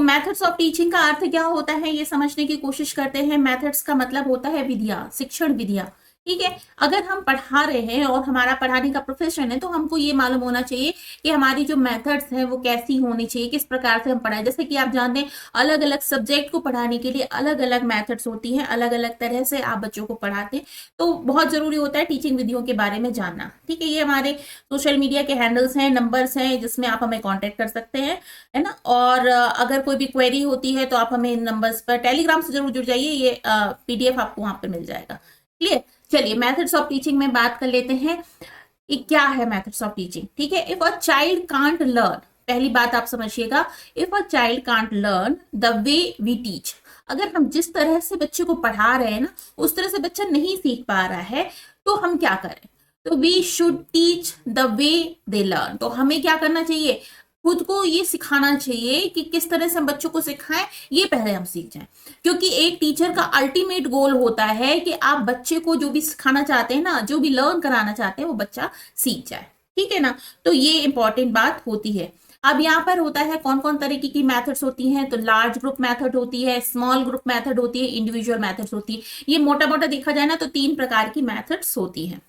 Methods of teaching का अर्थ क्या होता है ये समझने की कोशिश करते हैं। मेथड्स का मतलब होता है विधियां, शिक्षण विधियां। ठीक है, अगर हम पढ़ा रहे हैं और हमारा पढ़ाने का प्रोफेशन है तो हमको ये मालूम होना चाहिए कि हमारी जो मेथड्स हैं वो कैसी होनी चाहिए, किस प्रकार से हम पढ़ाएं। जैसे कि आप जानते हैं अलग अलग सब्जेक्ट को पढ़ाने के लिए अलग अलग मेथड्स होती हैं, अलग अलग तरह से आप बच्चों को पढ़ाते हैं। तो बहुत जरूरी होता है टीचिंग विधियों के बारे में जानना। ठीक है, ये हमारे सोशल मीडिया के हैंडल्स हैं, नंबर्स हैं जिसमें आप हमें कॉन्टेक्ट कर सकते हैं, है ना। और अगर कोई भी क्वेरी होती है तो आप हमें इन नंबर्स पर टेलीग्राम से जरूर जुड़ जाइए, ये PDF आपको वहां पर मिल जाएगा। क्लियर। चलिए मेथड्स ऑफ टीचिंग में बात कर लेते हैं कि क्या है मेथड्स ऑफ टीचिंग। ठीक है, if a child can't learn, पहली बात आप समझिएगा, if a child can't learn the way we teach, अगर हम जिस तरह से बच्चे को पढ़ा रहे हैं ना उस तरह से बच्चा नहीं सीख पा रहा है तो हम क्या करें। तो we should teach the way they learn, तो हमें क्या करना चाहिए, खुद को ये सिखाना चाहिए कि किस तरह से हम बच्चों को सिखाएं, ये पहले हम सीख जाएं। क्योंकि एक टीचर का अल्टीमेट गोल होता है कि आप बच्चे को जो भी सिखाना चाहते हैं ना, जो भी लर्न कराना चाहते हैं वो बच्चा सीख जाए। ठीक है ना, तो ये इंपॉर्टेंट बात होती है। अब यहाँ पर होता है कौन कौन तरीके की मेथड्स होती हैं, तो लार्ज ग्रुप मेथड होती है, स्मॉल ग्रुप मेथड होती है, इंडिविजुअल मेथड्स होती है। ये मोटा मोटा देखा जाए ना तो 3 प्रकार की मेथड्स होती हैं।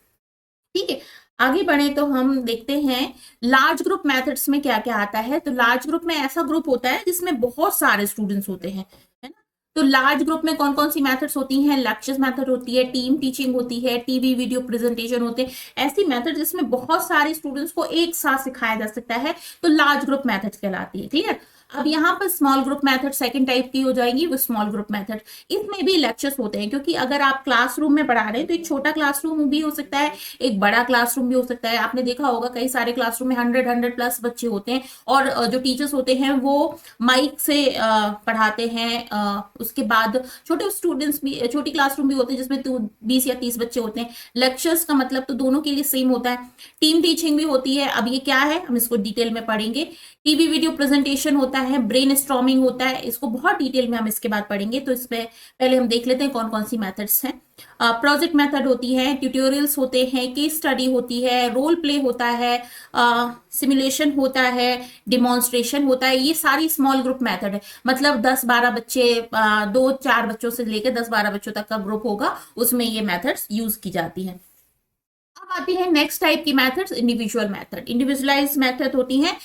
ठीक है, आगे बढ़े तो हम देखते हैं लार्ज ग्रुप मेथड्स में क्या क्या आता है। तो लार्ज ग्रुप में ऐसा ग्रुप होता है जिसमें बहुत सारे स्टूडेंट्स होते हैं, है ना। तो लार्ज ग्रुप में कौन कौन सी मेथड्स होती हैं, लेक्चर्स मेथड होती है, टीम टीचिंग होती है, टीवी वीडियो प्रेजेंटेशन होते हैं। ऐसी मेथड जिसमें बहुत सारे स्टूडेंट्स को एक साथ सिखाया जा सकता है तो लार्ज ग्रुप मेथड कहलाती है। क्लियर। अब यहाँ पर small group method second type की हो जाएगी, वो स्मॉल ग्रुप मेथड। इसमें भी लेक्चर्स होते हैं, क्योंकि अगर आप क्लासरूम में पढ़ा रहे हैं तो एक छोटा क्लासरूम भी हो सकता है, एक बड़ा क्लासरूम भी हो सकता है। आपने देखा होगा कई सारे क्लासरूम में 100 प्लस बच्चे होते हैं और जो टीचर्स होते हैं वो माइक से पढ़ाते हैं। उसके बाद छोटे स्टूडेंट्स भी, छोटी क्लासरूम भी होते हैं जिसमें 20 या 30 बच्चे होते हैं। लेक्चर्स का मतलब तो दोनों के लिए सेम होता है। टीम टीचिंग भी होती है, अब ये क्या है हम इसको डिटेल में पढ़ेंगे। टीवी वीडियो प्रेजेंटेशन होता है, ब्रेन स्टॉर्मिंग होता है, इसको बहुत डिटेल में हम इसके बाद पढ़ेंगे। तो इसमें पहले हम देख लेते हैं कौन कौन सी मेथड्स हैं। प्रोजेक्ट मेथड होती है, ट्यूटोरियल्स होते हैं, केस स्टडी होती है, रोल प्ले होता है, सिमुलेशन होता है, डिमॉन्स्ट्रेशन होता है। ये सारी स्मॉल ग्रुप मेथड है, मतलब 10-12 बच्चे, 2-4 बच्चों से लेकर 10-12 बच्चों तक का ग्रुप होगा, उसमें ये मेथड्स यूज की जाती हैं। अब आती है नेक्स्ट टाइप की methods, individual method. Individualise method होती है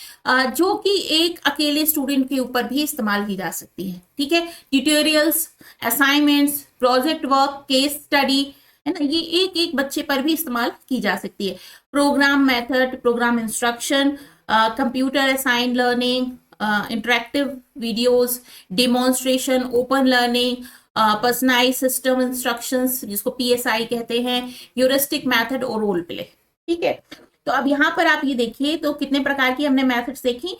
जो कि एक अकेले स्टूडेंट के ऊपर भी इस्तेमाल की जा सकती है। ठीक है, tutorials, assignments, project work, case study, है ना, ये एक एक बच्चे पर भी इस्तेमाल की जा सकती है। Program method, program instruction, computer assign learning, interactive videos, demonstration, open learning, personalize system instructions जिसको PSI कहते हैं, ह्यूरिस्टिक मेथड और रोल प्ले। ठीक है, तो अब यहाँ पर आप ये देखिए तो कितने प्रकार की हमने मेथड्स देखी।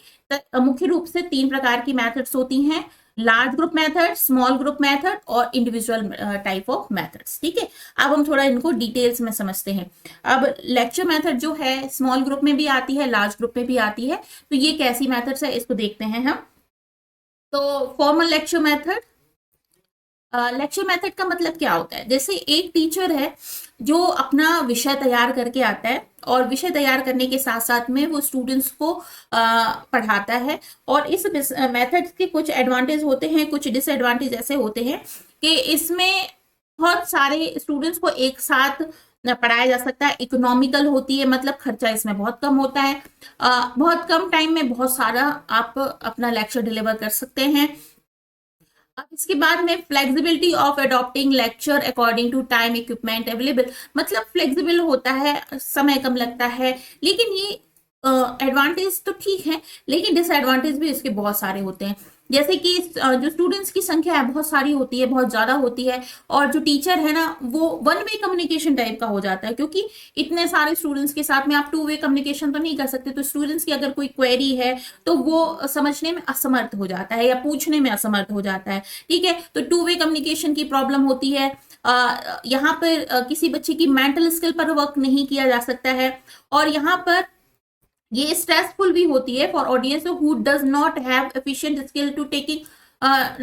मुख्य रूप से 3 प्रकार की मेथड्स होती हैं, large group method, small group method और इंडिविजुअल टाइप ऑफ मेथड्स। ठीक है, अब हम थोड़ा इनको डिटेल्स में समझते हैं। अब लेक्चर मेथड जो है स्मॉल ग्रुप में भी आती है, लार्ज ग्रुप में भी आती है। तो ये कैसी मेथड्स है इसको देखते हैं हम। तो formal lecture method, lecture method का मतलब क्या होता है, जैसे एक टीचर है जो अपना विषय तैयार करके आता है और विषय तैयार करने के साथ साथ में वो स्टूडेंट्स को पढ़ाता है। और इस मेथड के कुछ एडवांटेज होते हैं, कुछ डिसएडवांटेज ऐसे होते हैं कि इसमें बहुत सारे स्टूडेंट्स को एक साथ पढ़ाया जा सकता है। इकोनॉमिकल होती है, मतलब खर्चा इसमें बहुत कम होता है। बहुत कम टाइम में बहुत सारा आप अपना लेक्चर डिलीवर कर सकते हैं। अब इसके बाद में flexibility of adopting lecture according to time equipment available, मतलब फ्लेक्सिबल होता है, समय कम लगता है। लेकिन ये एडवांटेज तो ठीक है, लेकिन डिसएडवांटेज भी इसके बहुत सारे होते हैं। जैसे कि जो स्टूडेंट्स की संख्या है बहुत सारी होती है, बहुत ज्यादा होती है, और जो टीचर है ना वो वन वे कम्युनिकेशन टाइप का हो जाता है, क्योंकि इतने सारे स्टूडेंट्स के साथ में आप 2 वे कम्युनिकेशन तो नहीं कर सकते। तो स्टूडेंट्स की अगर कोई क्वेरी है तो वो समझने में असमर्थ हो जाता है या पूछने में असमर्थ हो जाता है। ठीक है, तो 2 वे कम्युनिकेशन की प्रॉब्लम होती है। यहाँ पर किसी बच्चे की मेंटल स्किल पर वर्क नहीं किया जा सकता है। और यहाँ पर ये स्ट्रेसफुल भी होती है for audience who does not have efficient skill to taking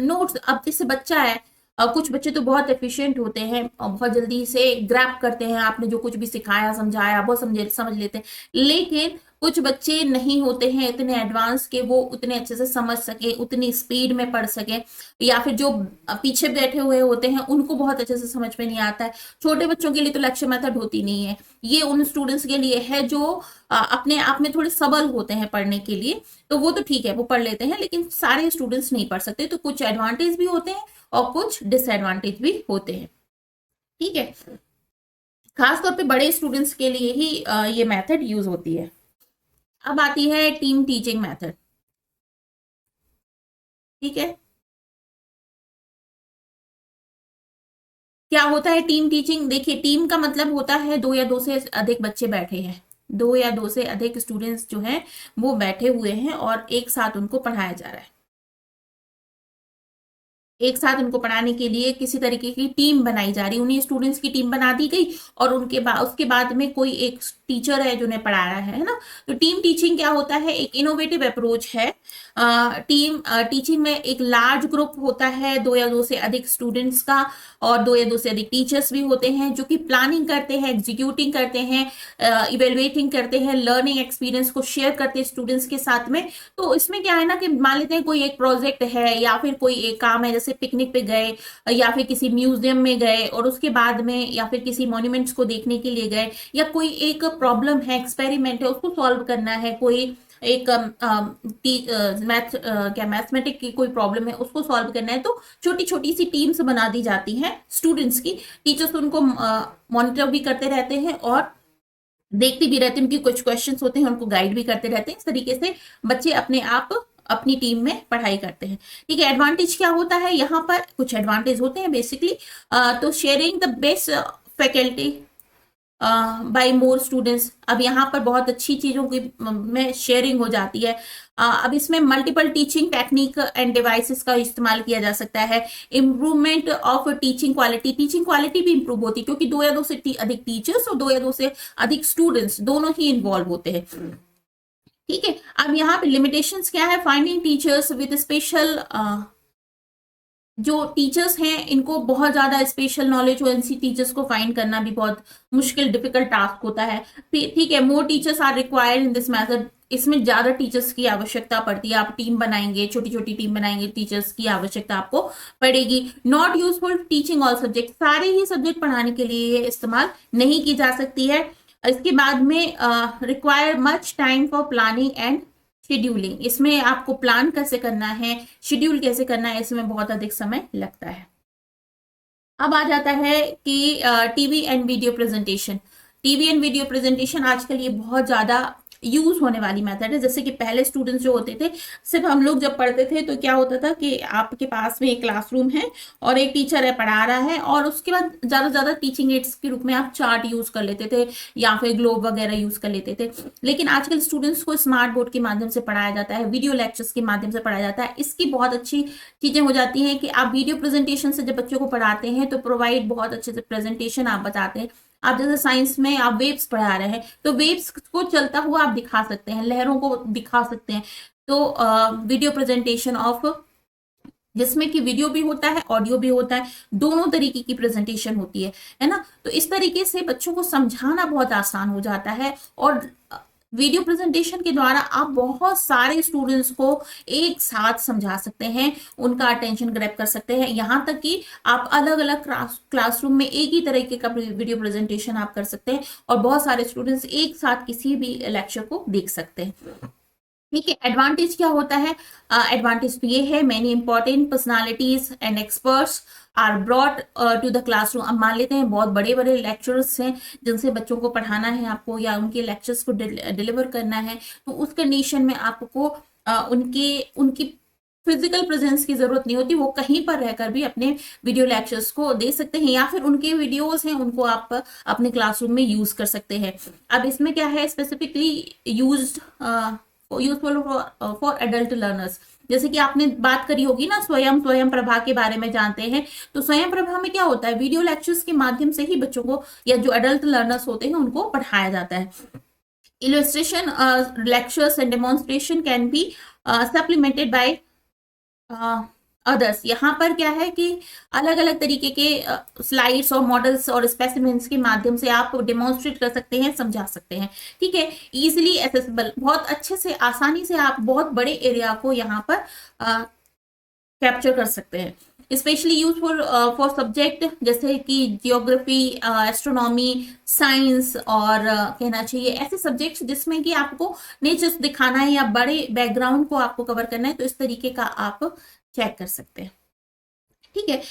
notes. अब जैसे बच्चा है, कुछ बच्चे तो बहुत एफिशिएंट होते हैं और बहुत जल्दी से ग्रैब करते हैं, आपने जो कुछ भी सिखाया समझाया वो समझ लेते हैं। लेकिन कुछ बच्चे नहीं होते हैं इतने एडवांस के वो उतने अच्छे से समझ सके, उतनी स्पीड में पढ़ सके, या फिर जो पीछे बैठे हुए होते हैं उनको बहुत अच्छे से समझ में नहीं आता है। छोटे बच्चों के लिए तो लेक्चर मेथड होती नहीं है, ये उन स्टूडेंट्स के लिए है जो अपने आप में थोड़े सबल होते हैं पढ़ने के लिए, तो वो तो ठीक है, वो पढ़ लेते हैं, लेकिन सारे स्टूडेंट्स नहीं पढ़ सकते। तो कुछ एडवांटेज भी होते हैं और कुछ डिसएडवांटेज भी होते हैं, ठीक है। खासतौर पे बड़े स्टूडेंट्स के लिए ही ये मेथड यूज होती है। अब आती है टीम टीचिंग मेथड, ठीक है। क्या होता है टीम टीचिंग? देखिए, टीम का मतलब होता है दो या दो से अधिक बच्चे बैठे हैं, दो या दो से अधिक स्टूडेंट्स जो हैं वो बैठे हुए हैं और एक साथ उनको पढ़ाया जा रहा है। एक साथ उनको पढ़ाने के लिए किसी तरीके की टीम बनाई जा रही है, उन्हीं स्टूडेंट्स की टीम बना दी गई और उनके बाद उसके बाद में कोई एक टीचर है जो उन्हें पढ़ा रहा है ना। तो टीम टीचिंग क्या होता है? एक इनोवेटिव अप्रोच है। टीम टीचिंग में एक लार्ज ग्रुप होता है, दो या दो से अधिक स्टूडेंट्स का, और दो या दो से अधिक टीचर्स भी होते हैं जो कि प्लानिंग करते हैं, एग्जीक्यूटिंग करते हैं, इवेलुएटिंग करते हैं, लर्निंग एक्सपीरियंस को शेयर करते हैं स्टूडेंट्स के साथ में। तो इसमें क्या है ना कि मान लेते हैं कोई एक प्रोजेक्ट है या फिर कोई एक काम है, जैसे पिकनिक पे गए या फिर किसी म्यूजियम में गए और उसके बाद में या फिर किसी मॉन्यूमेंट्स को देखने के लिए गए, या कोई एक प्रॉब्लम है, एक्सपेरिमेंट है, उसको सॉल्व करना है, कोई एक मैथमेटिक की कोई प्रॉब्लम है उसको सॉल्व करना है, तो छोटी छोटी सी टीम्स बना दी जाती हैं स्टूडेंट्स की। टीचर्स उनको मॉनिटर भी करते रहते हैं और देखते भी रहते हैं, उनकी कुछ क्वेश्चंस होते हैं उनको गाइड भी करते रहते हैं। इस तरीके से बच्चे अपने आप अपनी टीम में पढ़ाई करते हैं, ठीक है। एडवांटेज क्या होता है? यहाँ पर कुछ एडवांटेज होते हैं बेसिकली। तो sharing the best faculty by more students, अब यहाँ पर बहुत अच्छी चीजों की में शेयरिंग हो जाती है। अब इसमें multiple teaching technique end devices का इस्तेमाल किया जा सकता है। इम्प्रूवमेंट ऑफ टीचिंग क्वालिटी भी इंप्रूव होती है, क्योंकि दो या दो से अधिक टीचर्स और दो या दो से अधिक स्टूडेंट्स दोनों ही इन्वॉल्व होते हैं, ठीक है। अब यहाँ पे लिमिटेशंस क्या है? फाइंडिंग टीचर्स विद स्पेशल, जो टीचर्स हैं इनको बहुत ज्यादा स्पेशल नॉलेज हो, ऐसी टीचर्स को फाइंड करना भी बहुत मुश्किल डिफिकल्ट टास्क होता है, ठीक है। More teachers are required in this method, इसमें ज्यादा टीचर्स की आवश्यकता पड़ती है। आप टीम बनाएंगे, छोटी छोटी टीम बनाएंगे, टीचर्स की आवश्यकता आपको पड़ेगी। Not useful teaching all subject, सारे ही सब्जेक्ट पढ़ाने के लिए ये इस्तेमाल नहीं की जा सकती है। इसके बाद में require much time for planning and scheduling, इसमें आपको प्लान कैसे करना है, शेड्यूल कैसे करना है, इसमें बहुत अधिक समय लगता है। अब आ जाता है कि TV and video presentation. TV and video presentation आजकल ये बहुत ज्यादा यूज होने वाली मेथड है। जैसे कि पहले स्टूडेंट्स जो होते थे, सिर्फ हम लोग जब पढ़ते थे तो क्या होता था कि आपके पास में एक क्लासरूम है और एक टीचर है पढ़ा रहा है, और उसके बाद ज्यादा से ज्यादा टीचिंग एड्स के रूप में आप चार्ट यूज कर लेते थे या फिर ग्लोब वगैरह यूज कर लेते थे। लेकिन आजकल स्टूडेंट्स को स्मार्ट बोर्ड के माध्यम से पढ़ाया जाता है, वीडियो लेक्चर्स के माध्यम से पढ़ाया जाता है। इसकी बहुत अच्छी चीजें हो जाती हैं कि आप वीडियो प्रेजेंटेशन से जब बच्चों को पढ़ाते हैं तो प्रोवाइड बहुत अच्छे से प्रेजेंटेशन आप बताते हैं। आप जैसे साइंस में आप वेव्स पढ़ा रहे हैं तो वेव्स को चलता हुआ आप दिखा सकते हैं, लहरों को दिखा सकते हैं। तो वीडियो प्रेजेंटेशन ऑफ, जिसमें कि वीडियो भी होता है, ऑडियो भी होता है, दोनों तरीके की प्रेजेंटेशन होती है ना। तो इस तरीके से बच्चों को समझाना बहुत आसान हो जाता है, और वीडियो प्रेजेंटेशन के द्वारा आप बहुत सारे स्टूडेंट्स को एक साथ समझा सकते हैं, उनका अटेंशन ग्रैब कर सकते हैं। यहाँ तक कि आप अलग अलग क्लासरूम में एक ही तरीके का वीडियो प्रेजेंटेशन आप कर सकते हैं और बहुत सारे स्टूडेंट्स एक साथ किसी भी लेक्चर को देख सकते हैं, ठीक है। एडवांटेज क्या होता है? एडवांटेज तो ये है, many important personalities and experts are brought to the classroom. अब मान लेते हैं बहुत बड़े बड़े लेक्चरर्स हैं जिनसे बच्चों को पढ़ाना है आपको, या उनके लेक्चर्स को डिलीवर करना है, तो उस कंडीशन में आपको उनकी फिजिकल प्रेजेंस की जरूरत नहीं होती, वो कहीं पर रहकर भी अपने वीडियो लेक्चर्स को दे सकते हैं, या फिर उनके वीडियोस हैं उनको आप अपने क्लासरूम में यूज कर सकते हैं। अब इसमें क्या है, specifically useful for adult learners. जैसे कि आपने बात करी होगी ना स्वयं प्रभा के बारे में जानते हैं, तो स्वयं प्रभा में क्या होता है, वीडियो लेक्चर्स के माध्यम से ही बच्चों को या जो एडल्ट लर्नर्स होते हैं उनको पढ़ाया जाता है। Illustration lectures and demonstration can be supplemented by others. यहाँ पर क्या है कि अलग अलग तरीके के स्लाइड्स और मॉडल्स और स्पेसिमेंट्स के माध्यम से आप डेमोन्स्ट्रेट कर सकते हैं, समझा सकते हैं। ठीक है, इजीली एक्सेसिबल, बहुत अच्छे से आसानी से आप बहुत बड़े एरिया को यहाँ पर कैप्चर कर सकते हैं। स्पेशली यूजफुल फॉर सब्जेक्ट जैसे कि जियोग्राफी, एस्ट्रोनॉमी, साइंस और कहना चाहिए ऐसे सब्जेक्ट्स जिसमें कि आपको नेचर दिखाना है या बड़े बैकग्राउंड को आपको कवर करना है, तो इस तरीके का आप चेक कर सकते हैं। ठीक है,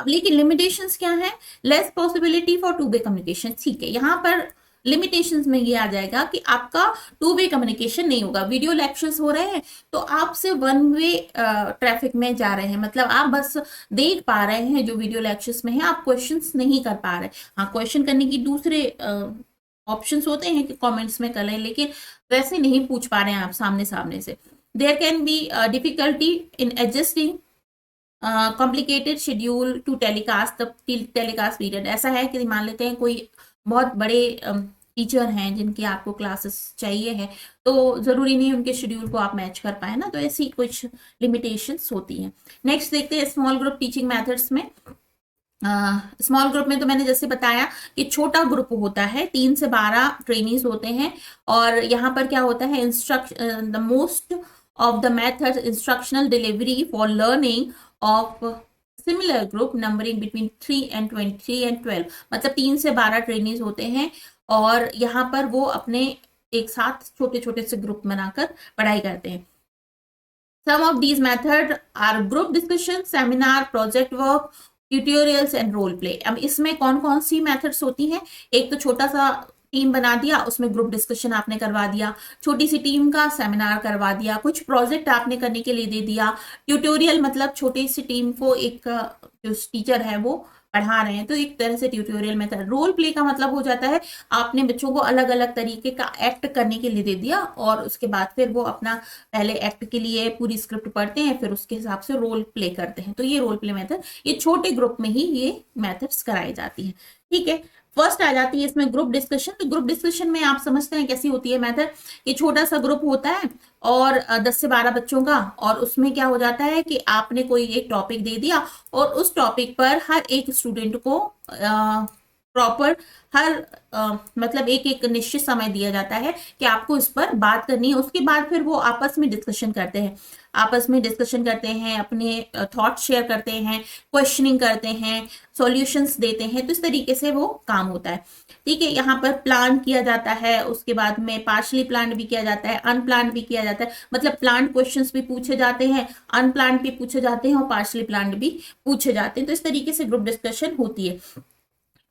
लेकिन लिमिटेशंस क्या है? Less possibility for two way communication. ठीक है, यहाँ पर लिमिटेशंस में ये आ जाएगा कि आपका टू वे कम्युनिकेशन नहीं होगा। वीडियो लेक्चर्स हो रहे हैं तो आप सिर्फ वन वे ट्रैफिक में जा रहे हैं, मतलब आप बस देख पा रहे हैं जो वीडियो लेक्चर्स में है, आप क्वेश्चंस नहीं कर पा रहे। हाँ, क्वेश्चन करने की दूसरे ऑप्शंस होते हैं कि कमेंट्स में कर लें, लेकिन वैसे नहीं पूछ पा रहे हैं आप सामने सामने से। There can be difficulty in adjusting complicated schedule to telecast the telecast period. ऐसा है कि मान लेते हैं कोई बहुत बड़े टीचर हैं जिनकी आपको क्लासेस चाहिए है, तो जरूरी नहीं उनके शेड्यूल को आप मैच कर पाए ना, तो ऐसी कुछ लिमिटेशंस होती हैं। नेक्स्ट देखते हैं स्मॉल ग्रुप टीचिंग मेथड्स में। स्मॉल ग्रुप में तो मैंने जैसे बताया कि छोटा ग्रुप होता है, 3 से 12 ट्रेनीज होते हैं, और यहाँ पर क्या होता है, the most of the method instructional delivery for learning of similar group numbering between 3 and 12, मतलब 3 से 12 ट्रेनीज होते हैं और यहाँ पर वो अपने एक साथ छोटे छोटे से ग्रुप बनाकर पढ़ाई करते हैं। Some of these methods are group discussion, seminar, project work, tutorials and role play. अब इसमें कौन कौन सी मेथड्स होती हैं? एक तो छोटा सा टीम बना दिया, उसमें ग्रुप डिस्कशन आपने करवा दिया, छोटी सी टीम का सेमिनार करवा दिया, कुछ प्रोजेक्ट आपने करने के लिए दे दिया, ट्यूटोरियल मतलब छोटी सी टीम को एक जो टीचर है वो पढ़ा रहे हैं तो एक तरह से ट्यूटोरियल मेथड। रोल प्ले का मतलब हो जाता है आपने बच्चों को अलग अलग तरीके का एक्ट करने के लिए दे दिया और उसके बाद फिर वो अपना पहले एक्ट के लिए पूरी स्क्रिप्ट पढ़ते हैं, फिर उसके हिसाब से रोल प्ले करते हैं। तो ये रोल प्ले मेथड, ये छोटे ग्रुप में ही ये मेथड्स कराई जाती है। ठीक है, फर्स्ट आ जाती है इसमें ग्रुप डिस्कशन। तो ग्रुप डिस्कशन में आप समझते हैं कैसी होती है मेथड। ये छोटा सा ग्रुप होता है और 10 से 12 बच्चों का, और उसमें क्या हो जाता है कि आपने कोई एक टॉपिक दे दिया और उस टॉपिक पर हर एक स्टूडेंट को प्रॉपर मतलब एक एक निश्चित समय दिया जाता है कि आपको इस पर बात करनी है। उसके बाद फिर वो आपस में डिस्कशन करते हैं, अपने थॉट्स शेयर करते हैं, क्वेश्चनिंग करते हैं, सॉल्यूशंस देते हैं। तो इस तरीके से वो काम होता है। ठीक है, यहाँ पर प्लान किया जाता है, उसके बाद में पार्शली प्लान भी किया जाता है, अनप्लान भी किया जाता है। मतलब प्लान क्वेश्चंस भी पूछे जाते हैं, अनप्लान भी पूछे जाते हैं और पार्शली प्लान भी पूछे जाते हैं। तो इस तरीके से ग्रुप डिस्कशन होती है।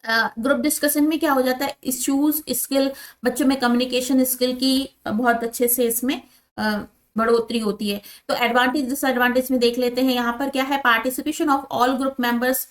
ग्रुप डिस्कशन में क्या हो जाता है, इश्यूज स्किल, बच्चों में कम्युनिकेशन स्किल की बहुत अच्छे से इसमें बढ़ोतरी होती है। तो एडवांटेज डिसएडवांटेज में देख लेते हैं। यहाँ पर क्या है, participation of all group members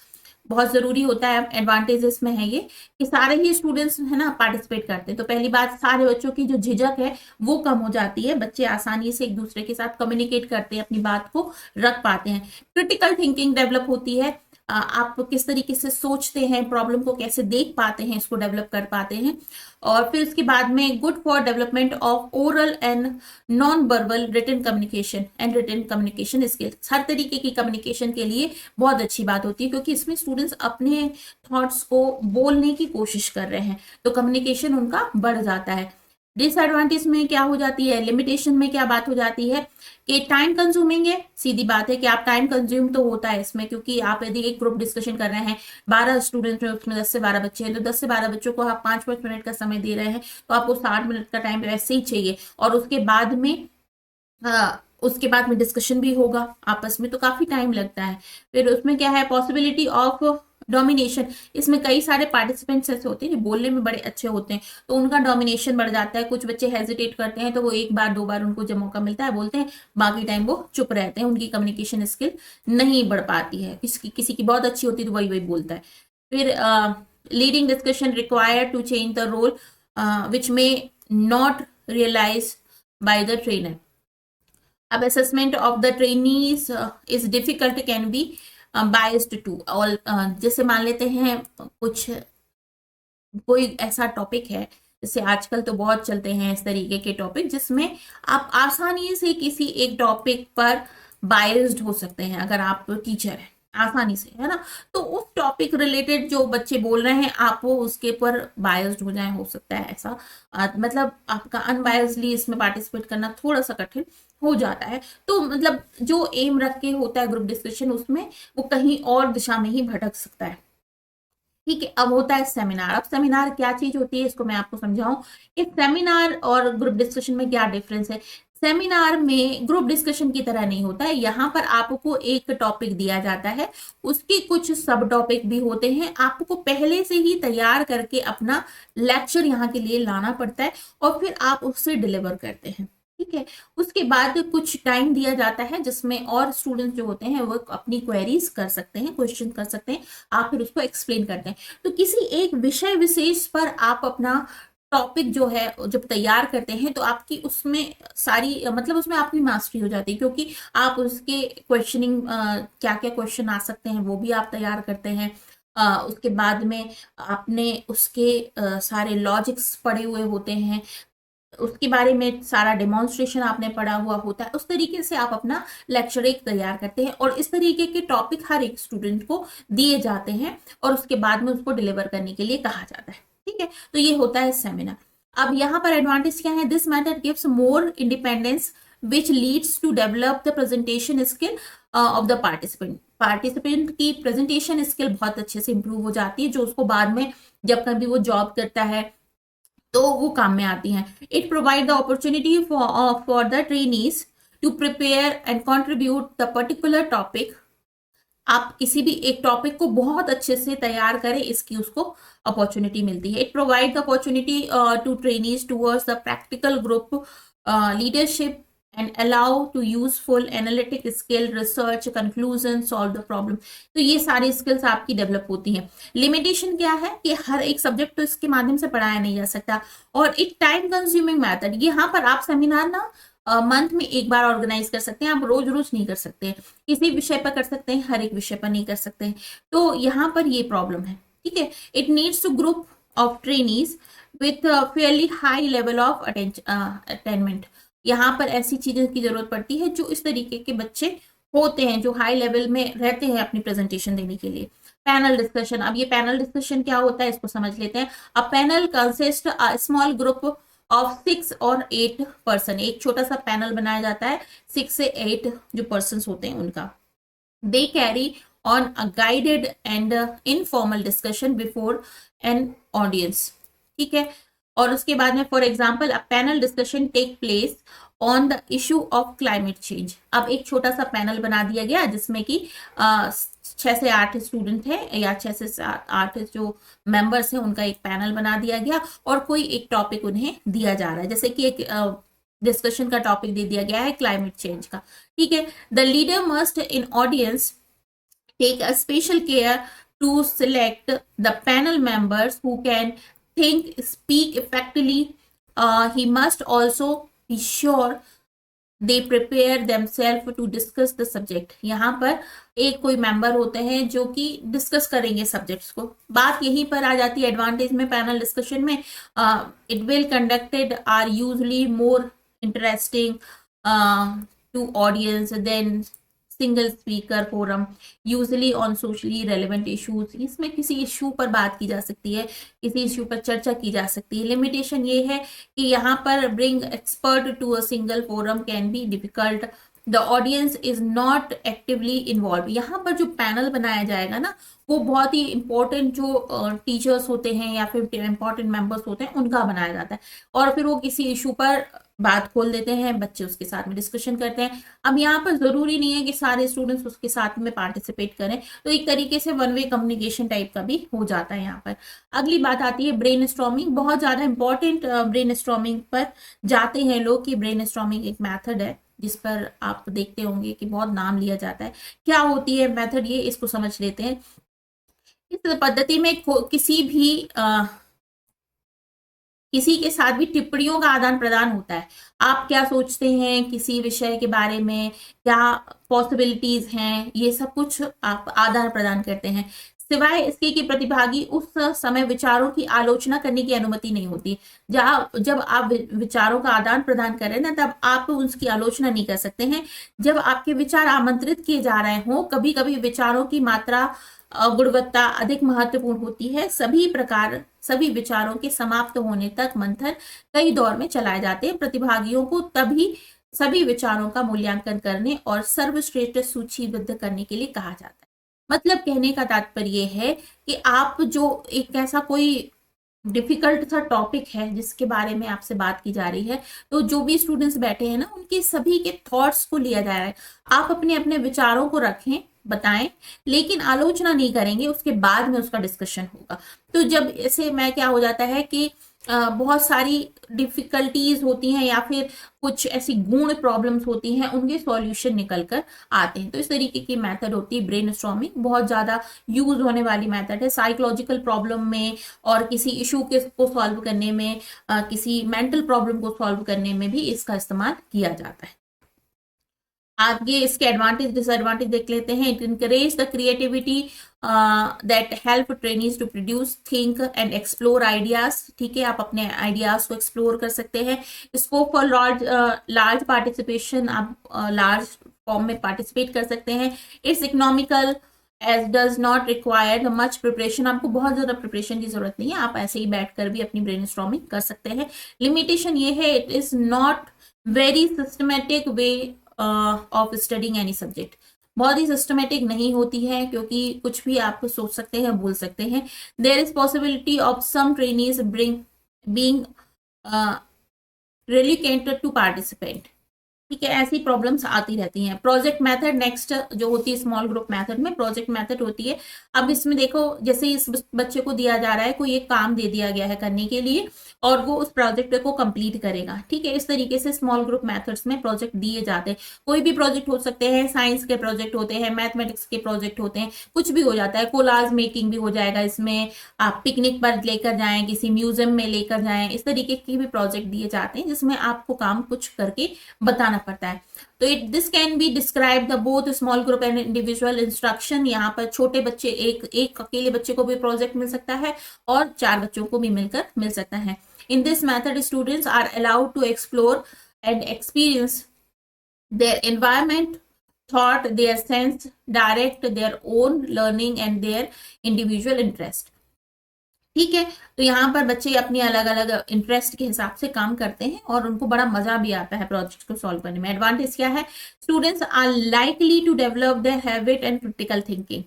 बहुत जरूरी होता है। एडवांटेजेस में है ये कि सारे ही स्टूडेंट्स है ना पार्टिसिपेट करते हैं। तो पहली बात, सारे बच्चों की जो झिझक है वो कम हो जाती है, बच्चे आसानी से एक दूसरे के साथ कम्युनिकेट करते हैं, अपनी बात को रख पाते हैं। क्रिटिकल थिंकिंग डेवलप होती है, आप किस तरीके से सोचते हैं, प्रॉब्लम को कैसे देख पाते हैं, इसको डेवलप कर पाते हैं। और फिर उसके बाद में good for development of oral and non verbal written communication skills. हर तरीके की कम्युनिकेशन के लिए बहुत अच्छी बात होती है, क्योंकि इसमें स्टूडेंट्स अपने थॉट्स को बोलने की कोशिश कर रहे हैं, तो कम्युनिकेशन उनका बढ़ जाता है। डिसएडवांटेज में क्या हो जाती है, लिमिटेशन में क्या बात हो जाती है कि टाइम कंज्यूमिंग है। सीधी बात है कि आप टाइम कंज्यूम तो होता है इसमें, क्योंकि आप यदि एक ग्रुप डिस्कशन कर रहे हैं, 12 स्टूडेंट्स हैं, उसमें 10 से 12 बच्चे हैं, तो 10 से 12 बच्चों को आप 5-5 मिनट का समय दे रहे हैं, तो आपको 60 मिनट का टाइम वैसे ही चाहिए। और उसके बाद में डिस्कशन भी होगा आपस में, तो काफी टाइम लगता है। फिर उसमें क्या है, पॉसिबिलिटी ऑफ डोमिनेशन। इसमें कई सारे पार्टिसिपेंट्स ऐसे होते हैं जो बोलने में बड़े अच्छे होते हैं, तो उनका डोमिनेशन बढ़ जाता है। कुछ बच्चे हेजिटेट करते हैं, तो वो एक बार 2 बार उनको जब मौका मिलता है बोलते हैं, बाकी टाइम वो चुप रहते हैं, उनकी कम्युनिकेशन स्किल नहीं बढ़ पाती है। किसी की बहुत अच्छी होती है तो वही बोलता है। फिर leading discussion required to change the role which may not realise by the trainer. अब assessment of the trainees is difficult, can be biased to all. जैसे मान लेते हैं कोई ऐसा टॉपिक है, जैसे आजकल तो बहुत चलते हैं इस तरीके के टॉपिक, जिसमें आप आसानी से किसी एक टॉपिक पर बायस्ड हो सकते हैं अगर आप टीचर हैं आसानी से, है ना। तो उस टॉपिक रिलेटेड जो बच्चे बोल रहे हैं आप वो उसके ऊपर बायस्ड हो जाए, हो सकता है ऐसा। मतलब आपका अनबायस्डली इसमें पार्टिसिपेट करना थोड़ा सा कठिन हो जाता है। तो मतलब जो एम रख के होता है ग्रुप डिस्कशन, उसमें वो कहीं और दिशा में ही भटक सकता है। ठीक है, अब होता है सेमिनार। अब सेमिनार क्या चीज होती है इसको मैं आपको समझाऊं। इस सेमिनार और ग्रुप डिस्कशन में क्या डिफरेंस है। सेमिनार में ग्रुप डिस्कशन की तरह नहीं होता है, यहाँ पर आपको एक टॉपिक दिया जाता है, उसके कुछ सब टॉपिक भी होते हैं, आपको पहले से ही तैयार करके अपना लेक्चर यहाँ के लिए लाना पड़ता है और फिर आप उससे डिलीवर करते हैं। ठीक है, उसके बाद कुछ टाइम दिया जाता है जिसमें और स्टूडेंट्स जो होते हैं वो अपनी क्वेरीज कर सकते हैं, क्वेश्चन कर सकते हैं, आप फिर उसको एक्सप्लेन करते हैं। तो किसी एक विषय विशेष पर आप अपना टॉपिक जो है जब तैयार करते हैं तो आपकी उसमें सारी मतलब उसमें आपकी मास्टरी हो जाती है, क्योंकि आप उसके क्वेश्चनिंग क्या क्या क्वेश्चन आ सकते हैं वो भी आप तैयार करते हैं। उसके बाद में आपने उसके सारे लॉजिक्स पढ़े हुए होते हैं, उसके बारे में सारा डेमोन्स्ट्रेशन आपने पढ़ा हुआ होता है, उस तरीके से आप अपना लेक्चर एक तैयार करते हैं और इस तरीके के टॉपिक हर एक स्टूडेंट को दिए जाते हैं और उसके बाद में उसको डिलीवर करने के लिए कहा जाता है। ठीक है, तो ये होता है सेमिनार। अब यहाँ पर एडवांटेज क्या है, this method gives more independence which leads to develop the presentation skill of the participant की प्रेजेंटेशन स्किल बहुत अच्छे से इंप्रूव हो जाती है, जो उसको बाद में जब कभी वो जॉब करता है तो वो काम में आती हैं। It provide the opportunity for the trainees to prepare and contribute the particular topic. आप किसी भी एक टॉपिक को बहुत अच्छे से तैयार करें, इसकी उसको अपॉर्चुनिटी मिलती है। It provide the opportunity to trainees towards the practical group leadership and allow to useful analytic skill, research, conclusion, solve the problem। तो ये सारी स्किल्स आपकी डेवलप होती हैं। लिमिटेशन क्या है कि हर एक सब्जेक्ट तो इसके माध्यम से पढ़ाया नहीं जा सकता और एक टाइम कंज्यूमिंग मेथड। यहाँ पर आप सेमिनार ना मंथ में एक बार ऑर्गेनाइज कर सकते हैं, आप रोज रोज नहीं कर सकते, किसी विषय पर कर सकते हैं, हर एक विषय पर नहीं कर सकते हैं। तो यहाँ पर ये प्रॉब्लम है। ठीक है, it needs to group of trainees with fairly high level of attainment. यहाँ पर ऐसी चीजों की जरूरत पड़ती है जो इस तरीके के बच्चे होते हैं, जो हाई लेवल में रहते हैं अपनी प्रेजेंटेशन देने के लिए। पैनल डिस्कशन, अब ये पैनल डिस्कशन क्या होता है इसको समझ लेते हैं। A panel consist a small group of 6 और 8 पर्सन। एक छोटा सा पैनल बनाया जाता है, 6 से 8 जो पर्सन होते हैं उनका। They carry on a guided and informal discussion before an audience. ठीक है, और उसके बाद में for example a panel discussion take place on the issue of climate change. अब एक छोटा सा पैनल बना दिया गया जिसमें कि 6 से 8 स्टूडेंट है या 6 से 8 जो मेंबर्स हैं उनका एक पैनल बना दिया गया और कोई एक टॉपिक उन्हें दिया जा रहा है, जैसे कि एक डिस्कशन का टॉपिक दे दिया गया है क्लाइमेट चेंज का। ठीक है, the leader must in audience take a special care to select the panel members who can think, speak effectively. He must also be sure they prepare themselves to discuss the subject। यहाँ पर एक कोई member होते हैं जो कि discuss करेंगे subjects को। बात यहीं पर आ जाती है एडवांटेज में पैनल डिस्कशन में। It will conducted are usually more interesting to audience than single speaker forum usually on socially relevant issues. इसमें किसी इश्यू पर बात की जा सकती है, किसी इश्यू पर चर्चा की जा सकती है। लिमिटेशन ये है कि यहाँ पर bring expert to a single forum can be difficult, the audience is not actively involve. यहाँ पर जो पैनल बनाया जाएगा ना वो बहुत ही इंपॉर्टेंट जो टीचर्स होते हैं या फिर इंपॉर्टेंट मेंबर्स होते हैं उनका बनाया जाता है और फिर वो किसी इशू पर बात खोल देते हैं, बच्चे उसके साथ में डिस्कशन करते हैं। अब यहाँ पर जरूरी नहीं है कि सारे स्टूडेंट्स उसके साथ में पार्टिसिपेट करें, तो एक तरीके से वन वे कम्युनिकेशन टाइप का भी हो जाता है यहाँ पर। अगली बात आती है ब्रेनस्टॉर्मिंग। बहुत ज्यादा इंपॉर्टेंट ब्रेनस्टॉर्मिंग पर जाते हैं लोग कि ब्रेनस्टॉर्मिंग एक मेथड है जिस पर आप देखते होंगे कि बहुत नाम लिया जाता है। क्या होती है मेथड ये, इसको समझ लेते हैं। इस पद्धति में किसी के साथ भी टिप्पणियों का आदान प्रदान होता है। आप क्या सोचते हैं किसी विषय के बारे में, क्या पॉसिबिलिटीज हैं, ये सब कुछ आप आदान प्रदान करते हैं। सिवाय इसके कि प्रतिभागी उस समय विचारों की आलोचना करने की अनुमति नहीं होती। जब आप विचारों का आदान प्रदान कर रहे हैं ना, तब आप उसकी आलोचना नहीं कर सकते हैं। जब आपके विचार आमंत्रित किए जा रहे हो, कभी कभी विचारों की मात्रा गुणवत्ता अधिक महत्वपूर्ण होती है। सभी विचारों के समाप्त होने तक मंथन कई दौर में चलाए जाते हैं। प्रतिभागियों को तभी सभी विचारों का मूल्यांकन करने और सर्वश्रेष्ठ सूचीबद्ध करने के लिए कहा जाता है। मतलब कहने का तात्पर्य है कि आप जो एक ऐसा कोई डिफिकल्ट सा टॉपिक है जिसके बारे में आपसे बात की जा रही है, तो जो भी स्टूडेंट्स बैठे हैं ना, उनके सभी के थॉट्स को लिया जा रहा है। आप अपने अपने विचारों को रखें, बताएं, लेकिन आलोचना नहीं करेंगे, उसके बाद में उसका डिस्कशन होगा। तो जब ऐसे में क्या हो जाता है कि बहुत सारी डिफिकल्टीज होती हैं या फिर कुछ ऐसी गूढ़ प्रॉब्लम्स होती हैं, उनके सॉल्यूशन निकल कर आते हैं। तो इस तरीके की मेथड होती है ब्रेनस्टॉर्मिंग, बहुत ज्यादा यूज होने वाली मेथड है साइकोलॉजिकल प्रॉब्लम में, और किसी इशू को सॉल्व करने में, किसी मेंटल प्रॉब्लम को सॉल्व करने में भी इसका इस्तेमाल किया जाता है। आगे इसके एडवांटेज डिसएडवांटेज देख लेते हैं। It encourage the creativity that help trainees to produce, think and explore ideas. ठीक है, आप अपने आइडियाज को एक्सप्लोर कर सकते हैं। स्कोप फॉर लार्ज पार्टिसिपेशन, आप लार्ज फॉर्म में पार्टिसिपेट कर सकते हैं। It's economical as does not require much preparation, आपको बहुत ज्यादा प्रिपरेशन की जरूरत नहीं है, आप ऐसे ही बैठकर भी अपनी ब्रेनस्टॉर्मिंग कर सकते हैं। लिमिटेशन ये है, it is not very systematic way of studying any subject, बहुत ही सिस्टमेटिक नहीं होती है, क्योंकि कुछ भी आप सोच सकते हैं, बोल सकते हैं। There is possibility of some trainees being reluctant to participate. ठीक है, ऐसी प्रॉब्लम्स आती रहती हैं। प्रोजेक्ट मेथड नेक्स्ट जो होती है स्मॉल ग्रुप मेथड में, प्रोजेक्ट मेथड होती है। अब इसमें देखो, जैसे इस बच्चे को दिया जा रहा है, कोई एक काम दे दिया गया है करने के लिए, और वो उस प्रोजेक्ट को कंप्लीट करेगा। ठीक है, इस तरीके से स्मॉल ग्रुप मेथड्स में प्रोजेक्ट दिए जाते हैं। कोई भी प्रोजेक्ट हो सकते हैं, साइंस के प्रोजेक्ट होते हैं, मैथमेटिक्स के प्रोजेक्ट होते हैं, कुछ भी हो जाता है। कोलाज मेकिंग भी हो जाएगा इसमें, आप पिकनिक पर लेकर जाएं, किसी म्यूजियम में लेकर जाएं, इस तरीके के भी प्रोजेक्ट दिए जाते हैं जिसमें आपको काम कुछ करके बताना पड़ता है। तो this can be describe the both small group and individual instruction. यहाँ पर छोटे बच्चे, एक अकेले बच्चे को भी प्रोजेक्ट मिल सकता है और 4 बच्चों को भी मिलकर मिल सकता है। In this method students are allowed to explore and experience their environment, thought, their sense, direct their own learning and their individual interest. ठीक है, तो यहाँ पर बच्चे अपनी अलग अलग इंटरेस्ट के हिसाब से काम करते हैं और उनको बड़ा मजा भी आता है प्रोजेक्ट को सॉल्व करने में। एडवांटेज क्या है? Students are likely to develop their habit and critical thinking.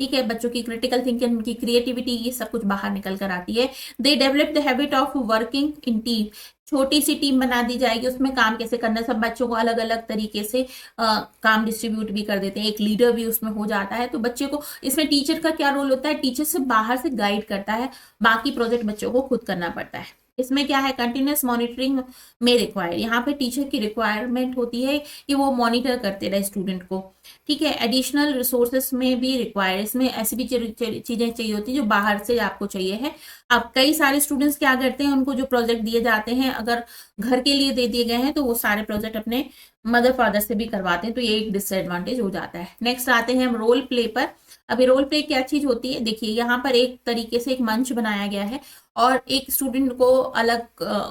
ठीक है, बच्चों की क्रिटिकल थिंकिंग, उनकी क्रिएटिविटी, ये सब कुछ बाहर निकल कर आती है। They develop the habit of working in team. छोटी सी टीम बना दी जाएगी, उसमें काम कैसे करना है, सब बच्चों को अलग अलग तरीके से काम डिस्ट्रीब्यूट भी कर देते हैं, एक लीडर भी उसमें हो जाता है। तो बच्चे को इसमें टीचर का क्या रोल होता है? टीचर से बाहर से गाइड करता है, बाकी प्रोजेक्ट बच्चों को खुद करना पड़ता है। इसमें क्या है? कंटिन्यूस मॉनिटरिंग में रिक्वायर, यहाँ पे टीचर की रिक्वायरमेंट होती है कि वो मॉनिटर करते रहे स्टूडेंट को। ठीक है, एडिशनल रिसोर्सेस में भी रिक्वायर, इसमें ऐसी भी चीजें चाहिए होती है जो बाहर से आपको चाहिए है। अब कई सारे स्टूडेंट्स क्या करते हैं, उनको जो प्रोजेक्ट दिए जाते हैं, अगर घर के लिए दे दिए गए हैं, तो वो सारे प्रोजेक्ट अपने मदर फादर से भी करवाते हैं, तो ये एक डिसएडवांटेज हो जाता है। नेक्स्ट आते हैं हम रोल प्ले पर। अभी रोल प्ले क्या चीज होती है? देखिए, यहाँ पर एक तरीके से एक मंच बनाया गया है और एक स्टूडेंट को अलग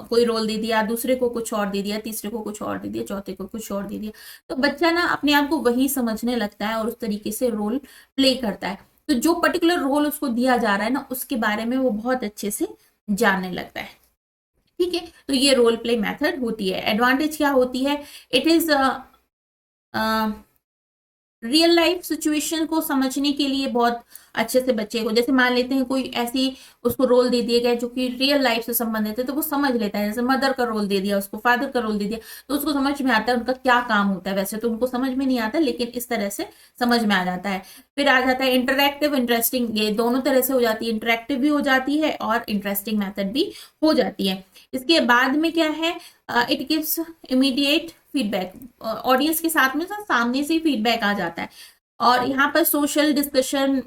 कोई रोल दे दिया, दूसरे को कुछ और दे दिया, तीसरे को कुछ और दे दिया, चौथे को कुछ और दे दिया, तो बच्चा ना अपने आप को वही समझने लगता है और उस तरीके से रोल प्ले करता है। तो जो पर्टिकुलर रोल उसको दिया जा रहा है ना, उसके बारे में वो बहुत अच्छे से जानने लगता है। ठीक है, तो ये रोल प्ले मेथड होती है। एडवांटेज क्या होती है? It is real life situation को समझने के लिए बहुत अच्छे से बच्चे को, जैसे मान लेते हैं कोई ऐसी उसको रोल दे दिया गया जो कि रियल लाइफ से संबंधित है, तो वो समझ लेता है। जैसे मदर का रोल दे दिया उसको, फादर का रोल दे दिया, तो उसको समझ में आता है उनका क्या काम होता है। वैसे तो उनको समझ में नहीं आता, लेकिन इस तरह से समझ में आ जाता है। फिर आ जाता है इंटरैक्टिव, इंटरेस्टिंग, ये दोनों तरह से हो जाती है, इंटरैक्टिव भी हो जाती है और इंटरेस्टिंग मेथड भी हो जाती है। इसके बाद में क्या है? It gives immediate feedback, audience के साथ में सामने से फीडबैक आ जाता है। और यहाँ पर सोशल डिस्कशन,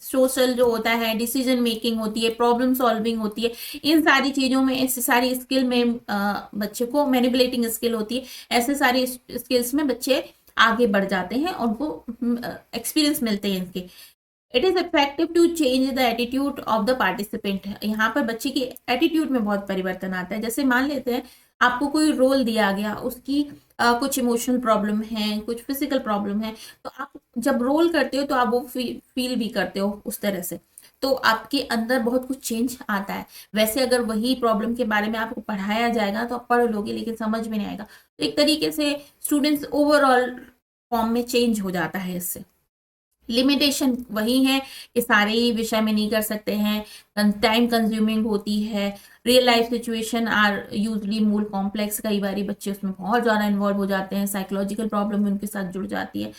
सोशल जो होता है, डिसीजन मेकिंग होती है, प्रॉब्लम सॉल्विंग होती है, इन सारी चीजों में, ऐसी सारी स्किल में बच्चे को मैनिपुलेटिंग स्किल होती है, ऐसे सारी स्किल्स में बच्चे आगे बढ़ जाते हैं और उनको एक्सपीरियंस मिलते हैं इनके। It is effective to change the attitude of the participant. यहाँ पर बच्चे की एटीट्यूड में बहुत परिवर्तन आता है। जैसे मान लेते हैं आपको कोई रोल दिया गया, उसकी कुछ इमोशनल प्रॉब्लम है, कुछ फिजिकल प्रॉब्लम है, तो आप जब रोल करते हो तो आप वो फील भी करते हो उस तरह से, तो आपके अंदर बहुत कुछ चेंज आता है। वैसे अगर वही प्रॉब्लम के बारे में आपको पढ़ाया जाएगा तो आप पढ़ लोगे लेकिन समझ में नहीं आएगा। तो एक तरीके से स्टूडेंट्स ओवरऑल फॉर्म में चेंज हो जाता है इससे। लिमिटेशन वही है कि सारे ही विषय में नहीं कर सकते हैं, टाइम कंज्यूमिंग होती है, real life situation are usually more complex, कई बार बच्चे उसमें बहुत ज़्यादा इन्वॉल्व हो जाते हैं, साइकोलॉजिकल प्रॉब्लम उनके साथ जुड़ जाती है।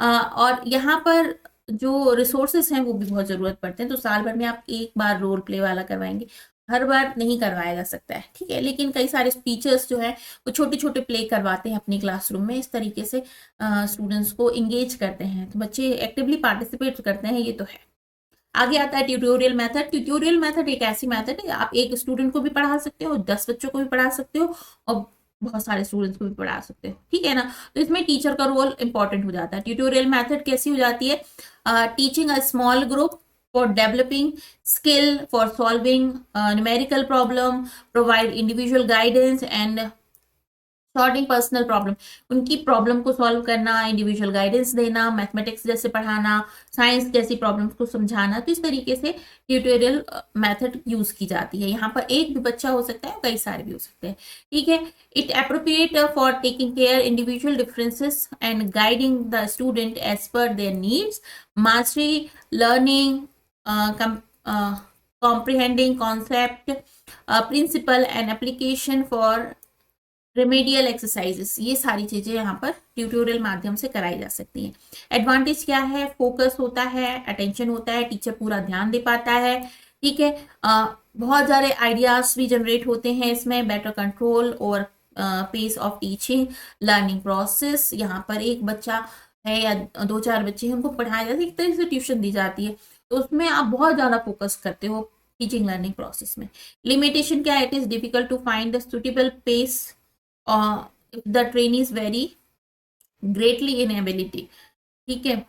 और यहाँ पर जो रिसोर्सेस हैं वो भी बहुत ज़रूरत पड़ते हैं। तो साल भर में आप एक बार रोल प्ले वाला करवाएंगे, हर बार नहीं करवाया जा सकता है, ठीक है, लेकिन कई सारे टीचर्स जो है वो छोटे छोटे प्ले करवाते हैं अपनी क्लासरूम में, इस तरीके से स्टूडेंट्स को इंगेज करते हैं, तो बच्चे एक्टिवली पार्टिसिपेट करते हैं, ये तो है। आगे आता है ट्यूटोरियल मेथड। ट्यूटोरियल मेथड एक ऐसी मेथड है, आप एक स्टूडेंट को भी पढ़ा सकते हो, 10 बच्चों को भी पढ़ा सकते हो, और बहुत सारे स्टूडेंट्स को भी पढ़ा सकते हो, ठीक है ना। तो इसमें टीचर का रोल इंपॉर्टेंट हो जाता है। ट्यूटोरियल मेथड कैसी हो जाती है? Teaching a small group for developing skill, for solving numerical problem, provide individual guidance and sorting personal problem, उनकी प्रॉब्लम को सॉल्व करना, इंडिविजुअल गाइडेंस देना, मैथमेटिक्स जैसे पढ़ाना, साइंस जैसी प्रॉब्लम्स को समझाना। तो इस तरीके से ट्यूटोरियल मेथड यूज की जाती है। यहाँ पर एक भी बच्चा हो सकता है, कई सारे भी हो सकते हैं, ठीक है। It appropriate for taking care individual differences and guiding the student as per their needs, mastery, learning, comprehending concept, principle and application for remedial exercises, ये सारी चीजें यहाँ पर ट्यूटोरियल माध्यम से कराई जा सकती हैं। एडवांटेज क्या है? फोकस होता है, अटेंशन होता है, टीचर पूरा ध्यान दे पाता है, ठीक है। बहुत सारे आइडियाज भी जनरेट होते हैं इसमें, बेटर कंट्रोल और pace of teaching, learning process. यहाँ पर एक बच्चा है या 2-4 बच्चे हैं, उनको पढ़ाया जाता है, एक तरह से ट्यूशन दी जाती है, तो उसमें आप बहुत ज्यादा फोकस करते हो टीचिंग लर्निंग प्रोसेस में। लिमिटेशन क्या है? It is difficult to find the suitable pace if the trainees vary greatly in ability, ठीक है।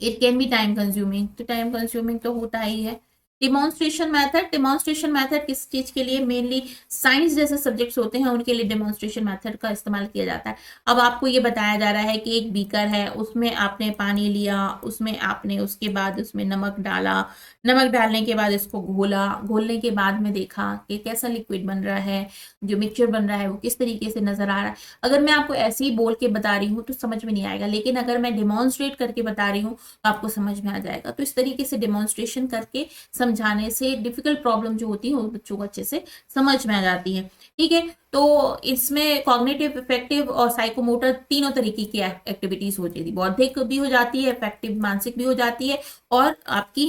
it can be time consuming, तो टाइम कंज्यूमिंग तो होता ही है। डिमॉन्स्ट्रेशन मेथड, डिमॉन्स्ट्रेशन मेथड किस चीज के लिए? मेनली साइंस जैसे सब्जेक्ट्स होते हैं उनके लिए डिमॉन्स्ट्रेशन मेथड का इस्तेमाल किया जाता है। अब आपको ये बताया जा रहा है कि एक बीकर है, उसमें आपने पानी लिया, उसमें आपने उसके बाद उसमें नमक डाला, नमक डालने के बाद इसको घोला, घोलने के बाद में देखा कि कैसा लिक्विड बन रहा है, जो मिक्सचर बन रहा है वो किस तरीके से नजर आ रहा है। अगर मैं आपको ऐसे ही बोल के बता रही हूँ तो समझ में नहीं आएगा, लेकिन अगर मैं डिमॉन्स्ट्रेट करके बता रही हूँ तो आपको समझ में आ जाएगा। तो इस तरीके से डिमॉन्स्ट्रेशन करके समझाने से डिफिकल्ट प्रॉब्लम जो होती है वो बच्चों को अच्छे से समझ में आ जाती है, ठीक है। तो इसमें कॉग्निटिव, इफेक्टिव और साइकोमोटर तीनों तरीके की एक्टिविटीज होती है, बौद्धिक भी हो जाती है, इफेक्टिव मानसिक भी हो जाती है, और आपकी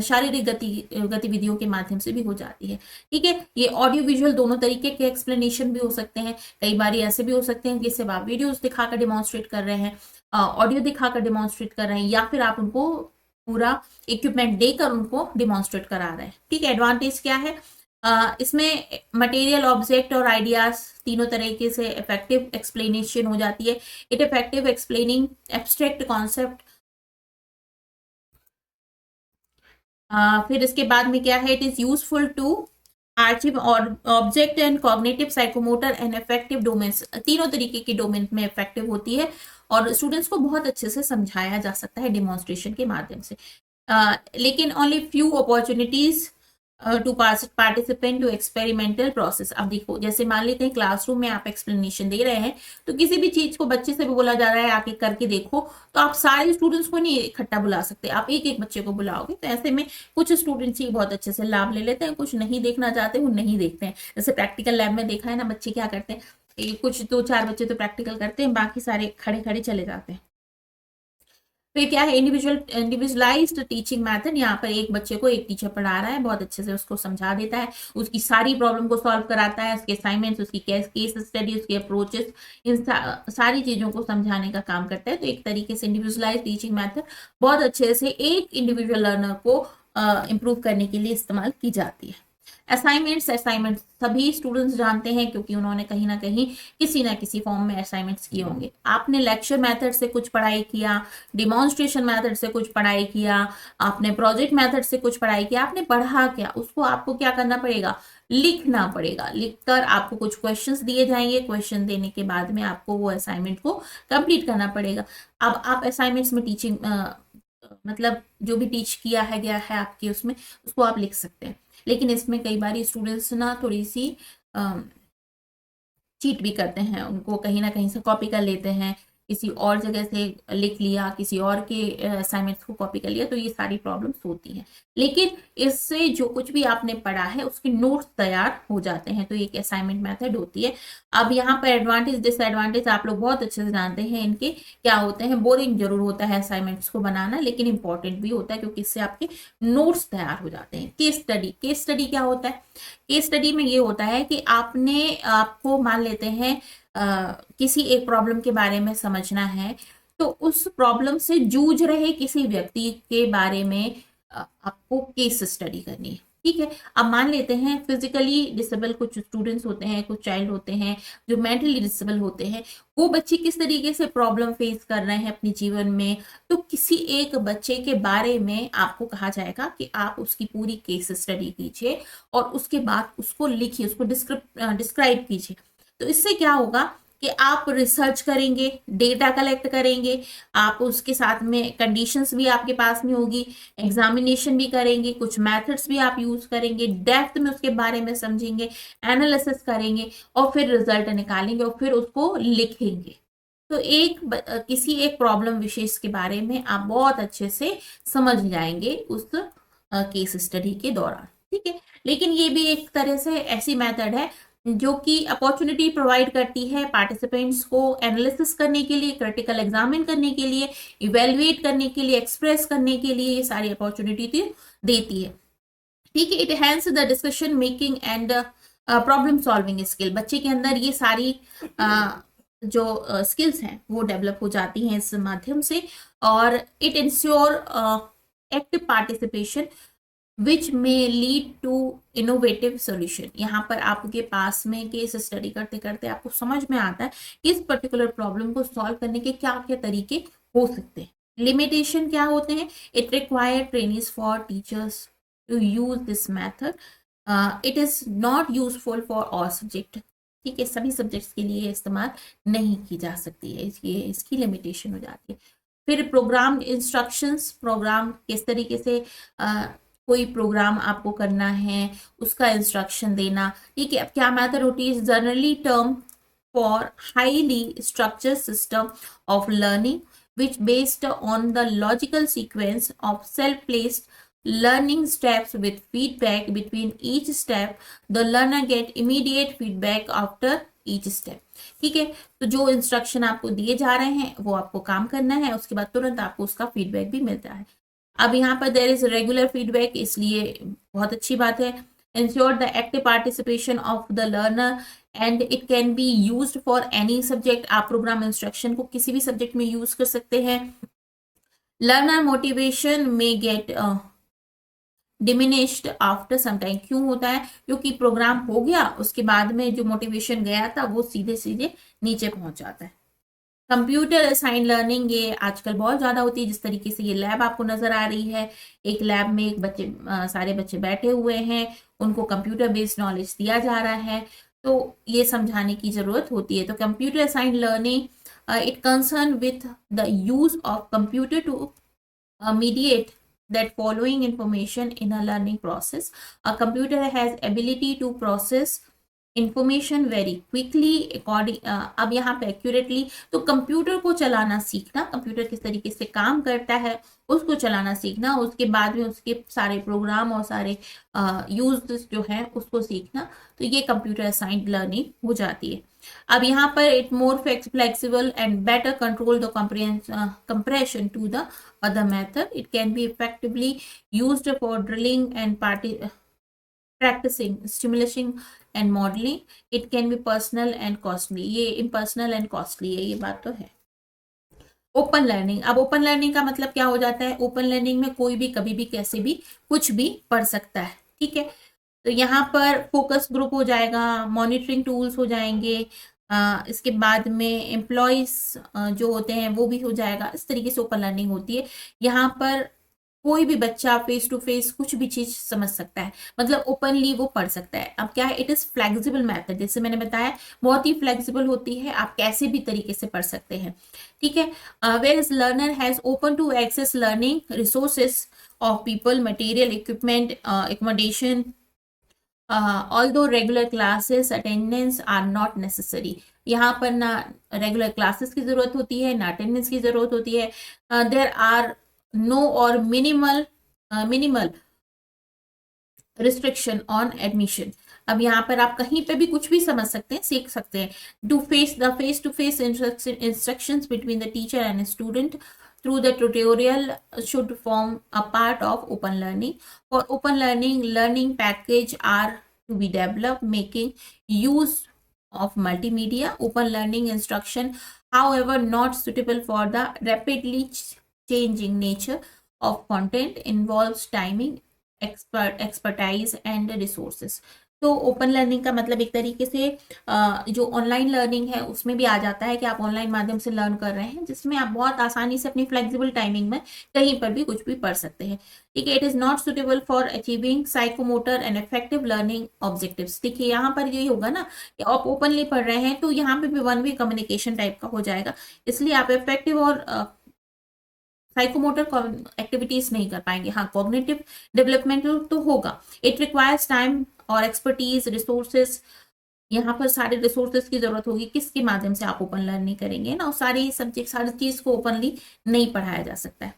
शारीरिक गतिविधियों के माध्यम से भी हो जाती है, ठीक है। ये ऑडियो विजुअल दोनों तरीके के एक्सप्लेनेशन भी हो सकते हैं, कई बार ऐसे भी हो सकते हैं कि सिर्फ आप वीडियोस दिखाकर डिमॉन्स्ट्रेट कर रहे हैं, ऑडियो दिखाकर डिमॉन्स्ट्रेट कर रहे हैं, या फिर आप उनको पूरा इक्विपमेंट देकर उनको डिमॉन्स्ट्रेट करा रहे हैं, ठीक है। एडवांटेज क्या है? इसमें मटेरियल, ऑब्जेक्ट और आइडियाज तीनों तरीके से इफेक्टिव एक्सप्लेनेशन हो जाती है। It effective explaining abstract concept. फिर इसके बाद में क्या है? It is useful to achieve और object and cognitive, psychomotor and effective domains, तीनों तरीके के डोमेन में इफेक्टिव होती है, और स्टूडेंट्स को बहुत अच्छे से समझाया जा सकता है डिमॉन्स्ट्रेशन के माध्यम से। लेकिन only few opportunities to participant to experimental process. अब देखो, जैसे मान लेते हैं क्लासरूम में आप एक्सप्लेनेशन दे रहे हैं, तो किसी भी चीज को बच्चे से भी बोला जा रहा है आके करके देखो, तो आप सारे स्टूडेंट्स को नहीं इकट्ठा बुला सकते, आप एक एक बच्चे को बुलाओगे। तो ऐसे में कुछ स्टूडेंट्स ही बहुत अच्छे से लाभ ले लेते हैं, कुछ नहीं देखना चाहते, वो नहीं देखते हैं। जैसे प्रैक्टिकल लैब में देखा है ना, बच्चे क्या करते हैं, कुछ 2-4 बच्चे तो प्रैक्टिकल करते हैं, बाकी सारे खड़े खड़े चले जाते हैं। फिर क्या है? Individualised teaching method. यहाँ पर एक बच्चे को एक टीचर पढ़ा रहा है, बहुत अच्छे से उसको समझा देता है, उसकी सारी प्रॉब्लम को सॉल्व कराता है, उसके असाइनमेंट्स, उसकी केस स्टडी, उसके अप्रोचेस, इन सारी चीजों को समझाने का काम करता है। तो एक तरीके से इंडिविजुअलाइज्ड टीचिंग मेथड बहुत अच्छे से एक इंडिविजुअल लर्नर को इम्प्रूव करने के लिए इस्तेमाल की जाती है। असाइनमेंट्स सभी स्टूडेंट्स जानते हैं, क्योंकि उन्होंने कहीं ना कहीं किसी ना किसी फॉर्म में असाइनमेंट्स किए होंगे। आपने लेक्चर मेथड से कुछ पढ़ाई किया, डिमॉन्स्ट्रेशन मेथड से कुछ पढ़ाई किया, आपने प्रोजेक्ट मेथड से कुछ पढ़ाई किया, आपने पढ़ा क्या, उसको आपको क्या करना पड़ेगा, लिखना पड़ेगा। लिखकर आपको कुछ क्वेश्चंस दिए जाएंगे, क्वेश्चन देने के बाद में आपको वो असाइनमेंट को कंप्लीट करना पड़ेगा। अब आप असाइनमेंट्स में टीचिंग मतलब जो भी टीच किया है गया है आपके उसमें, उसको आप लिख सकते हैं। लेकिन इसमें कई बार स्टूडेंट्स ना थोड़ी सी चीट भी करते हैं, उनको कहीं ना कहीं से कॉपी कर लेते हैं, किसी और जगह से लिख लिया, किसी और के असाइनमेंट्स को कॉपी कर लिया, तो ये सारी प्रॉब्लम्स होती हैं। लेकिन इससे जो कुछ भी आपने पढ़ा है उसके नोट्स तैयार हो जाते हैं, तो एक असाइनमेंट मेथड होती है। अब यहाँ पर एडवांटेज डिसएडवांटेज आप लोग बहुत अच्छे से जानते हैं इनके क्या होते हैं। बोरिंग जरूर होता है असाइनमेंट्स को बनाना, लेकिन इंपॉर्टेंट भी होता है, क्योंकि इससे आपके नोट्स तैयार हो जाते हैं। केस स्टडी क्या होता है? केस स्टडी में ये होता है कि आपको मान लेते हैं किसी एक प्रॉब्लम के बारे में समझना है, तो उस प्रॉब्लम से जूझ रहे किसी व्यक्ति के बारे में आपको केस स्टडी करनी है। ठीक है, अब मान लेते हैं फिजिकली डिसेबल कुछ स्टूडेंट्स होते हैं, कुछ चाइल्ड होते हैं जो मेंटली डिसेबल होते हैं, वो बच्चे किस तरीके से प्रॉब्लम फेस कर रहे हैं अपने जीवन में, तो किसी एक बच्चे के बारे में आपको कहा जाएगा कि आप उसकी पूरी केस स्टडी कीजिए और उसके बाद उसको लिखिए, उसको डिस्क्राइब कीजिए। तो इससे क्या होगा कि आप रिसर्च करेंगे, डेटा कलेक्ट करेंगे, आप उसके साथ में कंडीशंस भी आपके पास में होगी, एग्जामिनेशन भी करेंगे, कुछ मेथड्स भी आप यूज करेंगे, डेप्थ में उसके बारे में समझेंगे, एनालिसिस करेंगे और फिर रिजल्ट निकालेंगे और फिर उसको लिखेंगे। तो किसी एक प्रॉब्लम विशेष के बारे में आप बहुत अच्छे से समझ जाएंगे उस केस स्टडी के दौरान। ठीक है, लेकिन ये भी एक तरह से ऐसी मेथड है जो कि अपॉर्चुनिटी प्रोवाइड करती है पार्टिसिपेंट्स को एनालिसिस करने के लिए, क्रिटिकल एग्जामिन करने के लिए, इवेल्युएट करने के लिए, एक्सप्रेस करने के लिए, ये सारी अपॉर्चुनिटी देती है। ठीक है, it hones the discussion making and problem solving skill. बच्चे के अंदर ये सारी जो स्किल्स हैं वो डेवलप हो जाती हैं इस माध्यम से, और इट इंश्योर एक्टिव पार्टिसिपेशन विच में लीड टू इनोवेटिव सोल्यूशन। यहाँ पर आपके पास में केस स्टडी करते करते आपको समझ में आता है कि इस पर्टिकुलर प्रॉब्लम को सॉल्व करने के क्या क्या तरीके हो सकते हैं। लिमिटेशन क्या होते हैं? It require trainings for teachers to use this method, it is not useful for all subject. ठीक है, सभी सब्जेक्ट्स के लिए इस्तेमाल नहीं की जा सकती है, इसकी लिमिटेशन हो जाती है। फिर प्रोग्राम इंस्ट्रक्शंस, प्रोग्राम किस तरीके से कोई प्रोग्राम आपको करना है उसका इंस्ट्रक्शन देना। ठीक है, अब क्या मेथड होती है? Generally term for highly structured system of learning which based on the logical sequence of self-placed learning steps with feedback between each step. The learner get immediate feedback after each step. ठीक है, तो जो instruction आपको दिए जा रहे हैं वो आपको काम करना है, उसके बाद तुरंत आपको उसका फीडबैक भी मिलता है। अब यहाँ पर देयर इज रेगुलर फीडबैक, इसलिए बहुत अच्छी बात है। Ensure the active participation of the learner and it can be used for any subject. आप प्रोग्राम इंस्ट्रक्शन को किसी भी सब्जेक्ट में यूज कर सकते हैं। Learner motivation may get diminished after some time. क्यों होता है? क्योंकि प्रोग्राम हो गया, उसके बाद में जो मोटिवेशन गया था वो सीधे सीधे नीचे पहुंच जाता है। कंप्यूटर असाइन लर्निंग ये आजकल बहुत ज़्यादा होती है। जिस तरीके से ये लैब आपको नज़र आ रही है, एक लैब में सारे बच्चे बैठे हुए हैं, उनको कंप्यूटर बेस्ड नॉलेज दिया जा रहा है, तो ये समझाने की ज़रूरत होती है। तो computer assign learning it concern with the use of computer to mediate that following information in a learning process. A computer has ability to process information very quickly according. अब यहाँ पे एक्यूरेटली, तो कंप्यूटर को चलाना सीखना, computer किस तरीके से काम करता है उसको चलाना सीखना, उसके बाद में उसके सारे प्रोग्राम और सारे यूज जो है उसको सीखना, तो ये कंप्यूटर असाइंड लर्निंग हो जाती है। अब यहाँ पर it more flexible and better control the compression to the other method. It can be effectively used for drilling and practicing, stimulation and modeling. It can be personal and costly. ये impersonal and costly है, ये बात तो है। Open learning, अब open learning का मतलब क्या हो जाता है? ओपन लर्निंग में कोई भी कभी भी कैसे भी कुछ भी पढ़ सकता है। ठीक है, तो यहाँ पर फोकस ग्रुप हो जाएगा, मॉनिटरिंग टूल्स हो जाएंगे, इसके बाद में एम्प्लॉयज जो होते हैं वो भी हो जाएगा। इस तरीके से ओपन लर्निंग होती है। यहाँ पर कोई भी बच्चा फेस टू फेस कुछ भी चीज समझ सकता है, मतलब ओपनली वो पढ़ सकता है। अब क्या है, इट इज फ्लेक्सिबल मेथड, जैसे मैंने बताया बहुत ही फ्लेक्सिबल होती है, आप कैसे भी तरीके से पढ़ सकते हैं। ठीक है, where is learner has open to access learning resources of people, material, equipment, accommodation, although regular classes attendance are not necessary. यहाँ पर ना रेगुलर क्लासेस की जरूरत होती है, ना अटेंडेंस की जरूरत होती है। देयर आर नो और मिनिमल रिस्ट्रिक्शन ऑन एडमिशन। अब यहाँ पर आप कहीं पे भी कुछ भी समझ सकते हैं, सीख सकते हैं। To face the face to face instructions between the teacher and student through the tutorial should form a part of open learning. For open learning, learning package are to be developed making use of multimedia. Open learning instruction, however, not suitable for the rapidly changing nature of content, involves timing, expertise and resources. तो open learning का मतलब एक तरीके से जो online learning है उसमें भी आ जाता है कि आप ऑनलाइन माध्यम से लर्न कर रहे हैं, जिसमें आप बहुत आसानी से अपनी फ्लेक्सिबल टाइमिंग में कहीं पर भी कुछ भी पढ़ सकते हैं। ठीक है, it is not suitable for achieving psychomotor and effective learning objectives. देखिए यहाँ पर यही होगा ना कि आप ओपनली पढ़ रहे हैं तो यहाँ पे भी वन वे कम्युनिकेशन टाइप का हो जाएगा, इसलिए आप इफेक्टिव और साइकोमोटर एक्टिविटीज नहीं कर पाएंगे। हाँ, कॉग्निटिव डेवलपमेंटल तो होगा। इट रिक्वायर्स टाइम और एक्सपर्टीज, रिसोर्सेस। यहाँ पर सारे रिसोर्सेस की जरूरत होगी, किसके माध्यम से आप ओपन लर्निंग करेंगे ना, सारी सब्जेक्ट सारी चीज को ओपनली नहीं पढ़ाया जा सकता है।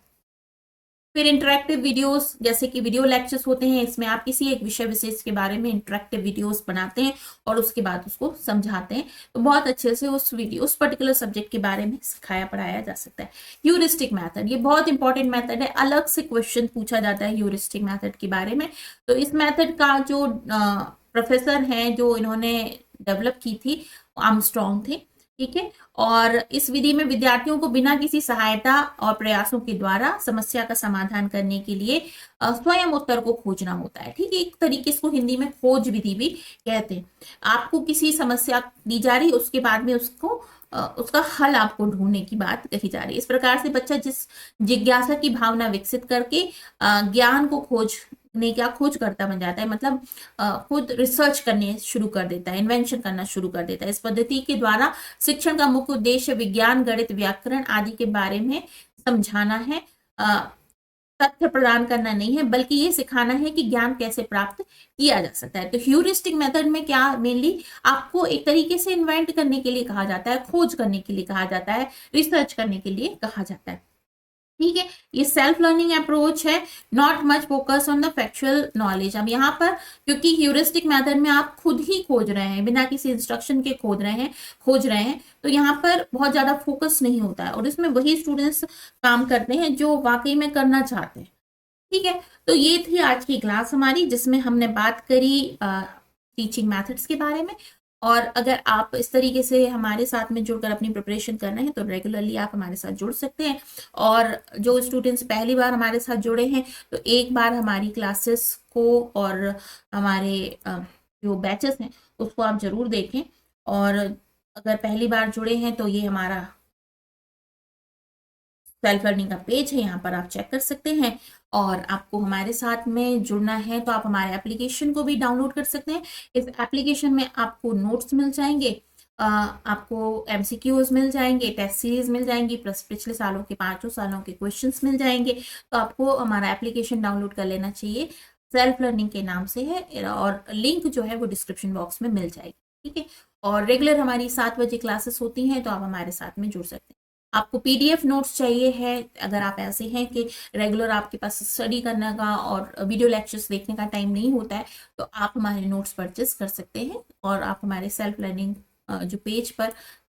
फिर इंटरेक्टिव वीडियोस, जैसे कि वीडियो लेक्चर्स होते हैं, इसमें आप किसी एक विषय विशेष के बारे में इंटरेक्टिव वीडियोस बनाते हैं और उसके बाद उसको समझाते हैं, तो बहुत अच्छे से उस पर्टिकुलर सब्जेक्ट के बारे में सिखाया पढ़ाया जा सकता है। ह्यूरिस्टिक मेथड, ये बहुत इंपॉर्टेंट मेथड है, अलग से क्वेश्चन पूछा जाता है ह्यूरिस्टिक मेथड के बारे में। तो इस मेथड का जो प्रोफेसर हैं जो इन्होंने डेवलप की थी, आर्मस्ट्रॉन्ग थे। ठीक है, और इस विधि में विद्यार्थियों को बिना किसी सहायता और प्रयासों के द्वारा समस्या का समाधान करने के लिए स्वयं उत्तर को खोजना होता है। ठीक है, एक तरीके इसको हिंदी में खोज विधि भी कहते हैं। आपको किसी समस्या दी जा रही, उसके बाद में उसका हल आपको ढूंढने की बात कही जा रही है। इस प्रकार से बच्चा जिस जिज्ञासा की भावना विकसित करके ज्ञान को खोज करता बन जाता है, मतलब खुद रिसर्च करने शुरू कर देता है, इन्वेंशन करना शुरू कर देता है। इस पद्धति के द्वारा शिक्षण का मुख्य उद्देश्य विज्ञान, गणित, व्याकरण आदि के बारे में समझाना है, तथ्य प्रदान करना नहीं है, बल्कि ये सिखाना है कि ज्ञान कैसे प्राप्त किया जा सकता है। तो ह्यूरिस्टिक मेथड में क्या, मेनली आपको एक तरीके से इन्वेंट करने के लिए कहा जाता है, खोज करने के लिए कहा जाता है, रिसर्च करने के लिए कहा जाता है। ठीक है, ये सेल्फ लर्निंग अप्रोच है, not much focus on the factual knowledge. अब यहाँ पर क्योंकि ह्यूरिस्टिक मेथड में आप खुद ही खोज रहे हैं, बिना किसी इंस्ट्रक्शन के खोज रहे हैं, तो यहाँ पर बहुत ज्यादा फोकस नहीं होता है और इसमें वही स्टूडेंट्स काम करते हैं जो वाकई में करना चाहते हैं। ठीक है, तो ये थी आज की क्लास हमारी, जिसमें हमने बात करी टीचिंग मेथड्स के बारे में। और अगर आप इस तरीके से हमारे साथ में जुड़कर अपनी प्रिपरेशन कर रहे हैं तो रेगुलरली आप हमारे साथ जुड़ सकते हैं। और जो स्टूडेंट्स पहली बार हमारे साथ जुड़े हैं तो एक बार हमारी क्लासेस को और हमारे जो बैचेस हैं उसको आप जरूर देखें। और अगर पहली बार जुड़े हैं तो ये हमारा सेल्फ लर्निंग का पेज है, यहाँ पर आप चेक कर सकते हैं। और आपको हमारे साथ में जुड़ना है तो आप हमारे एप्लीकेशन को भी डाउनलोड कर सकते हैं। इस एप्लीकेशन में आपको नोट्स मिल जाएंगे, आपको एमसीक्यूज मिल जाएंगे, टेस्ट सीरीज मिल जाएंगी, प्लस पिछले सालों के 5 सालों के क्वेश्चंस मिल जाएंगे। तो आपको हमारा एप्लीकेशन डाउनलोड कर लेना चाहिए, सेल्फ लर्निंग के नाम से है, और लिंक जो है वो डिस्क्रिप्शन बॉक्स में मिल जाएगी। ठीक है, और रेगुलर हमारी 7 बजे क्लासेस होती हैं, तो आप हमारे साथ में जुड़ सकते हैं। आपको पीडीएफ नोट्स चाहिए है, अगर आप ऐसे हैं कि रेगुलर आपके पास स्टडी करने का और वीडियो लेक्चर्स देखने का टाइम नहीं होता है, तो आप हमारे नोट्स परचेस कर सकते हैं। और आप हमारे सेल्फ लर्निंग जो पेज पर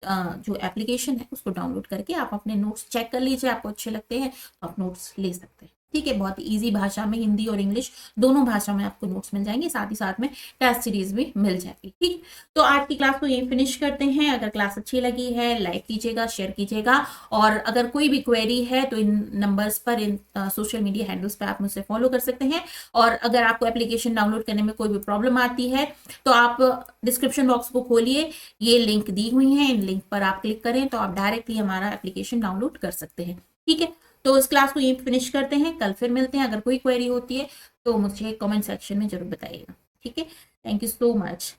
जो एप्लीकेशन है उसको डाउनलोड करके आप अपने नोट्स चेक कर लीजिए, आपको अच्छे लगते हैं तो आप नोट्स ले सकते हैं। ठीक है, बहुत इजी भाषा में, हिंदी और इंग्लिश दोनों भाषा में आपको नोट्स मिल जाएंगे, साथ ही साथ में टेस्ट सीरीज भी मिल जाएगी। ठीक, तो आज की क्लास को यही फिनिश करते हैं। अगर क्लास अच्छी लगी है लाइक कीजिएगा, शेयर कीजिएगा, और अगर कोई भी क्वेरी है तो इन नंबर्स पर, इन सोशल मीडिया हैंडल्स पर आप मुझसे फॉलो कर सकते हैं। और अगर आपको एप्लीकेशन डाउनलोड करने में कोई भी प्रॉब्लम आती है तो आप डिस्क्रिप्शन बॉक्स को खोलिए, ये लिंक दी हुई है, इन लिंक पर आप क्लिक करें तो आप डायरेक्टली हमारा एप्लीकेशन डाउनलोड कर सकते हैं। ठीक है, तो इस क्लास को यहीं फिनिश करते हैं, कल फिर मिलते हैं। अगर कोई क्वेरी होती है तो मुझे कमेंट सेक्शन में जरूर बताइएगा। ठीक है, थैंक यू सो मच।